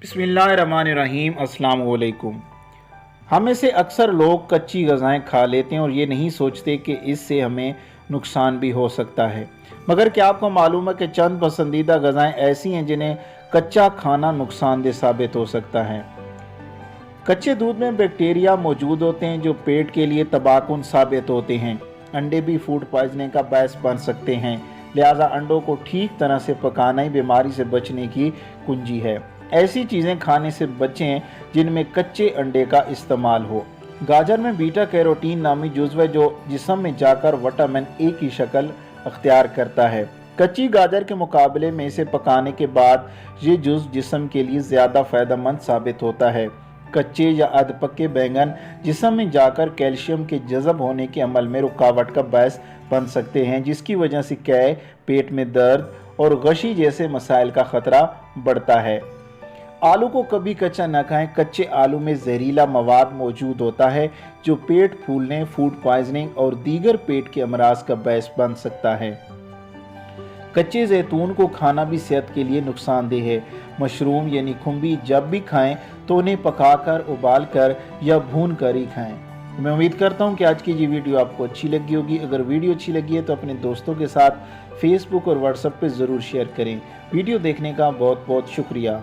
बिस्मिल्लाहिर्रहमानिर्रहीम। अस्सलाम वालेकुम। हम में से अक्सर लोग कच्ची ग़ज़ाएँ खा लेते हैं और ये नहीं सोचते कि इससे हमें नुकसान भी हो सकता है। मगर क्या आपको मालूम है कि चंद पसंदीदा ग़ज़ाएँ ऐसी हैं जिन्हें कच्चा खाना नुकसानदेह साबित हो सकता है। कच्चे दूध में बैक्टीरिया मौजूद होते हैं जो पेट के लिए तबाहकुन साबित होते हैं। अंडे भी फूड पॉइजनिंग का बायस बन सकते हैं, लिहाजा अंडों को ठीक तरह से पकाना ही बीमारी से बचने की कुंजी है। ऐसी चीज़ें खाने से बचें जिनमें कच्चे अंडे का इस्तेमाल हो। गाजर में बीटा कैरोटीन नामी जुज़्व है जो जिस्म में जाकर विटामिन ए की शक्ल अख्तियार करता है। कच्ची गाजर के मुकाबले में इसे पकाने के बाद ये जुज़्व जिस्म के लिए ज़्यादा फ़ायदेमंद साबित होता है। कच्चे या अधपके बैंगन जिस्म में जाकर कैल्शियम के जज़ब होने के अमल में रुकावट का बायस बन सकते हैं, जिसकी वजह से कै, पेट में दर्द और गशी जैसे मसाइल का ख़तरा बढ़ता है। आलू को कभी कच्चा न खाएं। कच्चे आलू में जहरीला मवाद मौजूद होता है जो पेट फूलने, फूड पॉइजनिंग और दीगर पेट के अमराज का बायस बन सकता है। कच्चे जैतून को खाना भी सेहत के लिए नुकसानदेह है। मशरूम यानी खुम्बी जब भी खाएं तो उन्हें पकाकर, उबाल कर या भून कर ही खाएं। मैं उम्मीद करता हूं कि आज की ये वीडियो आपको अच्छी लगी होगी। अगर वीडियो अच्छी लगी है तो अपने दोस्तों के साथ फेसबुक और व्हाट्सएप पर ज़रूर शेयर करें। वीडियो देखने का बहुत बहुत शुक्रिया।